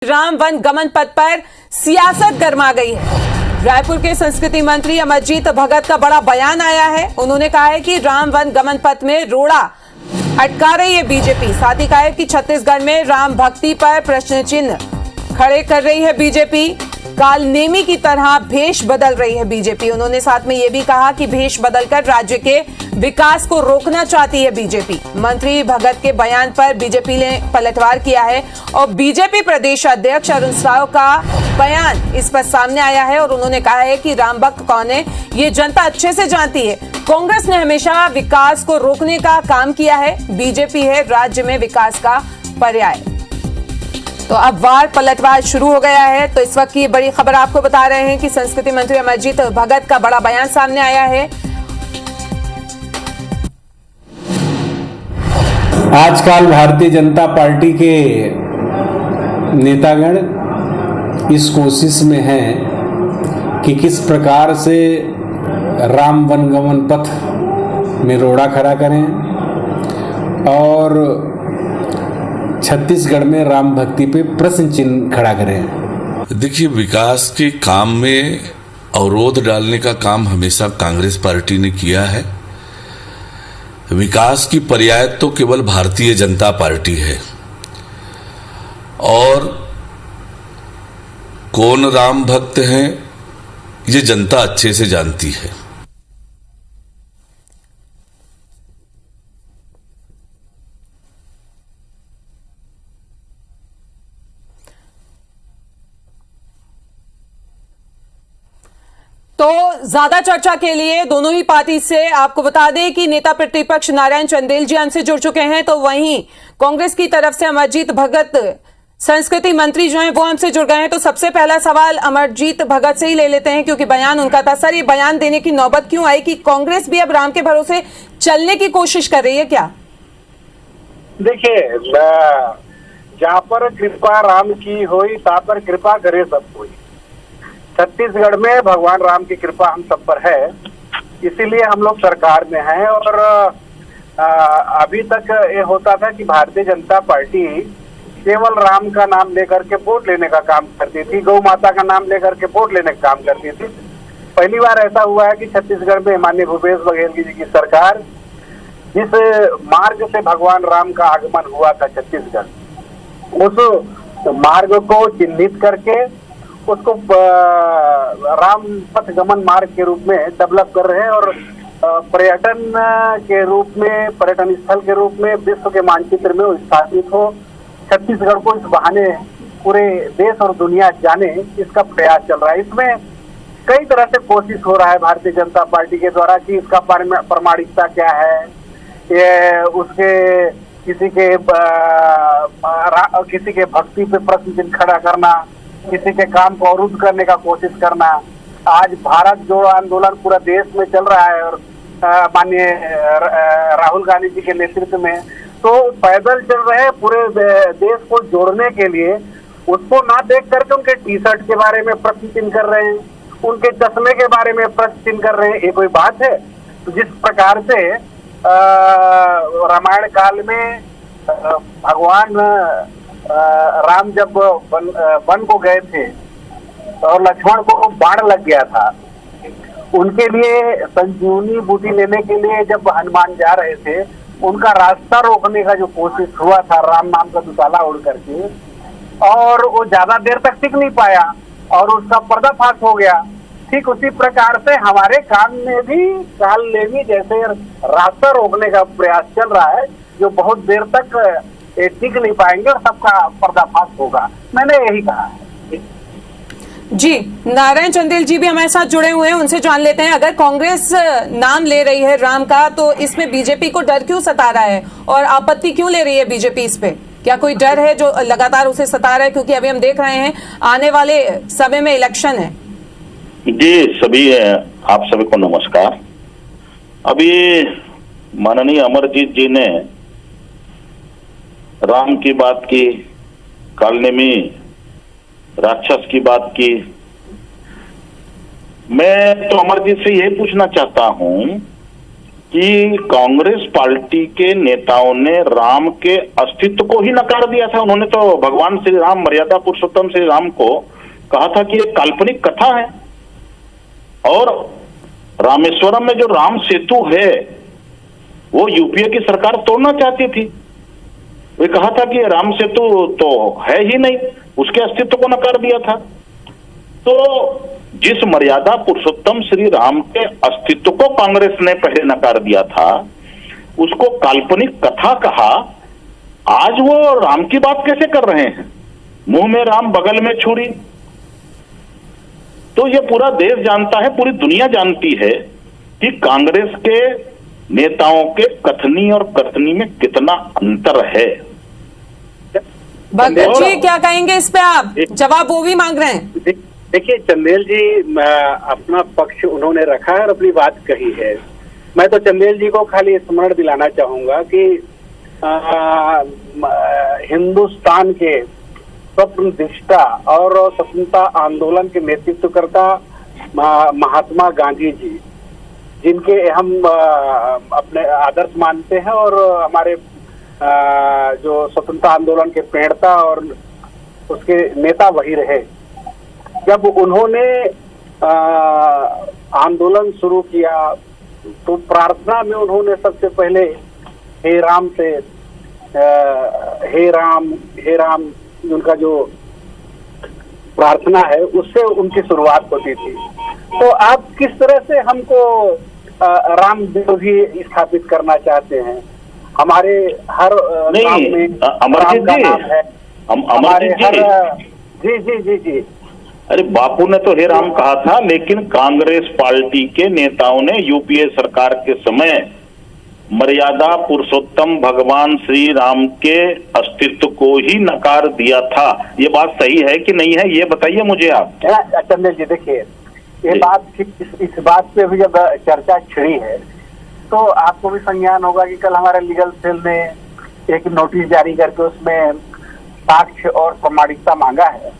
Ram one गमन पथ पर सियासत गरमा गई है। रायपुर के संस्कृति मंत्री अमरजीत भगत का बड़ा बयान आया है। उन्होंने कहा है कि राम वन गमन पथ में रोड़ा अटका रही है बीजेपी। साथ ही कहा है कि छत्तीसगढ़ में राम भक्ति पर प्रश्न चिन्ह खड़े कर रही है बीजेपी। कालनेमी की तरह भेष बदल रही है बीजेपी। उन्होंने साथ में यह भी कहा कि भेष बदलकर राज्य के विकास को रोकना चाहती है बीजेपी। मंत्री भगत के बयान पर बीजेपी ने पलटवार किया है और बीजेपी प्रदेश अध्यक्ष अरुण साव का बयान इस पर सामने आया है और उन्होंने कहा है कि राम भक्त कौन है ये जनता अच्छे से जानती है। कांग्रेस ने हमेशा विकास को रोकने का काम किया है, बीजेपी है राज्य में विकास का पर्याय। तो अब वार पलटवार शुरू हो गया है। तो इस वक्त की बड़ी खबर आपको बता रहे हैं कि संस्कृति मंत्री अमरजीत भगत का बड़ा बयान सामने आया है। आजकल भारतीय जनता पार्टी के नेतागण इस कोशिश में हैं कि किस प्रकार से राम वनगमन पथ में रोड़ा खड़ा करें और छत्तीसगढ़ में राम भक्ति पे प्रश्न चिन्ह खड़ा करें। देखिए, विकास के काम में अवरोध डालने का काम हमेशा कांग्रेस पार्टी ने किया है। विकास की पर्याय तो केवल भारतीय जनता पार्टी है और कौन राम भक्त हैं ये जनता अच्छे से जानती है। तो ज्यादा चर्चा के लिए दोनों ही पार्टी से आपको बता दें कि नेता प्रतिपक्ष नारायण चंदेल जी हमसे जुड़ चुके हैं। तो वहीं कांग्रेस की तरफ से अमरजीत भगत संस्कृति मंत्री जो हैं वो हमसे जुड़ गए हैं। तो सबसे पहला सवाल अमरजीत भगत से ही ले लेते हैं क्योंकि बयान उनका था। सर, ये बयान देने की नौबत क्यों आई कि कांग्रेस भी अब राम के भरोसे चलने की कोशिश कर रही है क्या? देखिए, जहाँ पर कृपा राम की होई ता पर कृपा करे सब कोई। छत्तीसगढ़ में भगवान राम की कृपा हम सब पर है, इसीलिए हम लोग सरकार में हैं। और अभी तक ये होता था कि भारतीय जनता पार्टी केवल राम का नाम लेकर के वोट लेने का काम करती थी, गौ माता का नाम लेकर के वोट लेने का काम करती थी। पहली बार ऐसा हुआ है कि छत्तीसगढ़ में माननीय भूपेश बघेल जी की सरकार, जिस मार्ग से भगवान राम का आगमन हुआ था छत्तीसगढ़, उस मार्ग को चिन्हित करके उसको राम पथ गमन मार्ग के रूप में डेवलप कर रहे हैं और पर्यटन के रूप में, पर्यटन स्थल के रूप में विश्व के मानचित्र में स्थापित हो। छत्तीसगढ़ को इस बहाने पूरे देश और दुनिया जाने, इसका प्रयास चल रहा है। इसमें कई तरह से कोशिश हो रहा है भारतीय जनता पार्टी के द्वारा कि इसका प्रामाणिकता क्या है, ये उसके किसी के भक्ति पे प्रश्न चिन्ह खड़ा करना, किसी के काम को अवरुद्ध करने का कोशिश करना। आज भारत जोड़ो आंदोलन पूरा देश में चल रहा है और माननीय राहुल गांधी जी के नेतृत्व में तो पैदल चल रहे हैं पूरे देश को जोड़ने के लिए। उसको ना देख करके उनके टी शर्ट के बारे में प्रश्न चिन्ह कर रहे हैं, उनके चश्मे के बारे में प्रश्न चिन्ह कर रहे हैं। ये कोई बात है? तो जिस प्रकार से रामायण काल में भगवान राम जब वन को गए थे और लक्ष्मण को बाण लग गया था, उनके लिए संजीवनी बूटी लेने के लिए जब हनुमान जा रहे थे, उनका रास्ता रोकने का जो कोशिश हुआ था राम नाम का दुताला उड़ करके, और वो ज्यादा देर तक टिक नहीं पाया और उसका पर्दाफाश हो गया। ठीक उसी प्रकार से हमारे काम में भी कालनेमी जैसे रास्ता रोकने का प्रयास चल रहा है, जो बहुत देर तक टिक नहीं पाएंगे और सबका पर्दाफाश होगा। मैंने यही कहा है। जी, नारायण चंदेल जी भी हमारे साथ जुड़े हुए हैं, उनसे जान लेते हैं। अगर कांग्रेस नाम ले रही है राम का तो इसमें बीजेपी को डर क्यों सता रहा है और आपत्ति क्यों ले रही है बीजेपी इस पे? क्या कोई डर है जो लगातार उसे सता रहा है? क्योंकि अभी हम देख रहे हैं आने वाले समय में इलेक्शन है। जी, आप सभी को नमस्कार। अभी माननीय अमरजीत जी ने राम की बात की, कालनेमी राक्षस की बात की। मैं तो अमरजीत से यही पूछना चाहता हूं कि कांग्रेस पार्टी के नेताओं ने राम के अस्तित्व को ही नकार दिया था। उन्होंने तो भगवान श्री राम, मर्यादा पुरुषोत्तम श्री राम को कहा था कि ये काल्पनिक कथा है। और रामेश्वरम में जो राम सेतु है वो यूपीए की सरकार तोड़ना चाहती थी। वे कहा था कि राम सेतु तो है ही नहीं, उसके अस्तित्व को नकार दिया था। तो जिस मर्यादा पुरुषोत्तम श्री राम के अस्तित्व को कांग्रेस ने पहले नकार दिया था, उसको काल्पनिक कथा कहा। आज वो राम की बात कैसे कर रहे हैं? मुंह में राम, बगल में छुरी। तो ये पूरा देश जानता है, पूरी दुनिया जानती है कि कांग्रेस के नेताओं के कथनी और कथनी में कितना अंतर है। भगत जी क्या कहेंगे इस पे? आप जवाब वो भी मांग रहे हैं। देखिए चंदेल जी अपना पक्ष उन्होंने रखा है और अपनी बात कही है। मैं तो चंदेल जी को खाली स्मरण दिलाना चाहूंगा कि हिंदुस्तान के स्वप्न दृष्टा और स्वतंत्रता आंदोलन के नेतृत्वकर्ता महात्मा गांधी जी, जिनके हम अपने आदर्श मानते हैं और हमारे जो स्वतंत्रता आंदोलन के प्रेरणा और उसके नेता वही रहे। जब उन्होंने आंदोलन शुरू किया तो प्रार्थना में उन्होंने सबसे पहले हे राम से हे राम उनका जो प्रार्थना है उससे उनकी शुरुआत होती थी। तो आप किस तरह से हमको राम विरोधी स्थापित करना चाहते हैं? हमारे हर नाम में अमरजीत जी, अमरजीत जी, जी जी। अरे बापू ने तो हे राम कहा था, लेकिन कांग्रेस पार्टी के नेताओं ने यूपीए सरकार के समय मर्यादा पुरुषोत्तम भगवान श्री राम के अस्तित्व को ही नकार दिया था। ये बात सही है कि नहीं है, ये बताइए मुझे आप। चंदेल जी देखिए, ये बात इस बात पे भी जब चर्चा छिड़ी है तो आपको भी संज्ञान होगा कि कल हमारे लीगल सेल ने एक नोटिस जारी करके उसमें साक्ष्य और प्रमाणिकता मांगा है।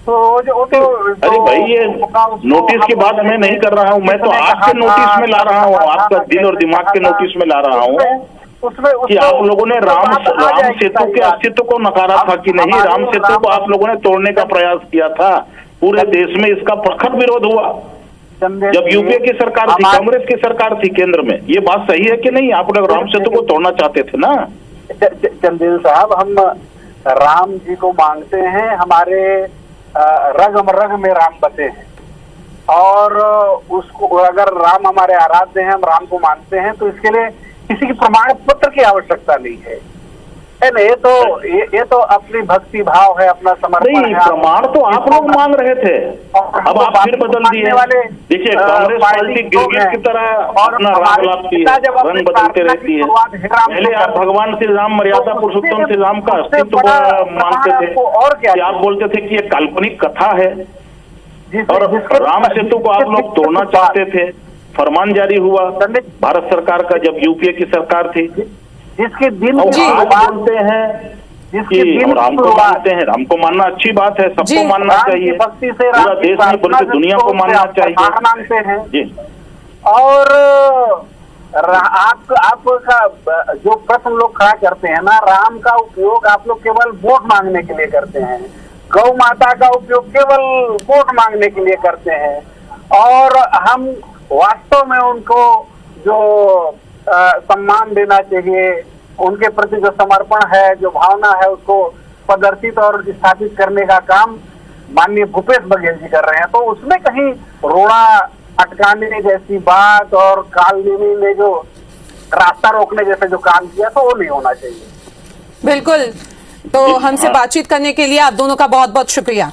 तो अरे भाई, ये नोटिस की बात मैं नहीं कर रहा हूँ, मैं तो आपके नोटिस में ला रहा हूँ, आपका दिल और दिमाग के नोटिस में ला रहा हूँ कि आप लोगों ने राम सेतु के अस्तित्व को नकारा था कि नहीं। राम सेतु को आप लोगों ने तोड़ने का प्रयास किया था। पूरे देश में इसका प्रखर विरोध हुआ जब यूपीए की सरकार थी, कांग्रेस की सरकार थी केंद्र में। ये बात सही है कि नहीं? आप लोग राम सेतु को तोड़ना चाहते थे ना। चंदेल साहब, हम राम जी को मांगते हैं, हमारे रग में राम बसे हैं और उसको अगर राम हमारे आराध्य हैं, हम राम को मानते हैं, तो इसके लिए किसी की प्रमाण पत्र की आवश्यकता नहीं है। ये तो अपनी भक्ति भाव है, अपना समर्पण है। प्रमाण तो आप लोग मांग रहे थे, अब आप फिर बदल दिए। देखिए, कांग्रेस पार्टी गिरगिट की तरह अपना रंग लाती है, रंग बदलते रहती है। पहले आप भगवान श्री राम, मर्यादा पुरुषोत्तम श्री राम का अस्तित्व मानते थे, और क्या आप बोलते थे कि ये काल्पनिक कथा है। और राम सेतु को आप लोग तोड़ना चाहते थे। फरमान जारी हुआ भारत सरकार का जब यूपीए की सरकार थी, जिसके दिन मानते हैं कि राम को मानते हैं। राम को मानना अच्छी बात है, सबको मानना चाहिए, पूरा देश में बल्कि दुनिया को मानना चाहिए। मानते हैं जी। और आपका जो प्रश्न लोग खड़ा करते हैं ना, राम का उपयोग आप लोग केवल वोट मांगने के लिए करते हैं, गौ माता का उपयोग केवल वोट मांगने के लिए करते हैं। और हम वास्तव में उनको जो सम्मान देना चाहिए, उनके प्रति जो समर्पण है, जो भावना है, उसको प्रदर्शित और स्थापित करने का काम माननीय भूपेश बघेल जी कर रहे हैं। तो उसमें कहीं रोड़ा अटकाने जैसी बात और कालनेमी में जो रास्ता रोकने जैसे जो काम किया, तो वो नहीं होना चाहिए। बिल्कुल। तो हमसे बातचीत करने के लिए आप दोनों का बहुत बहुत शुक्रिया।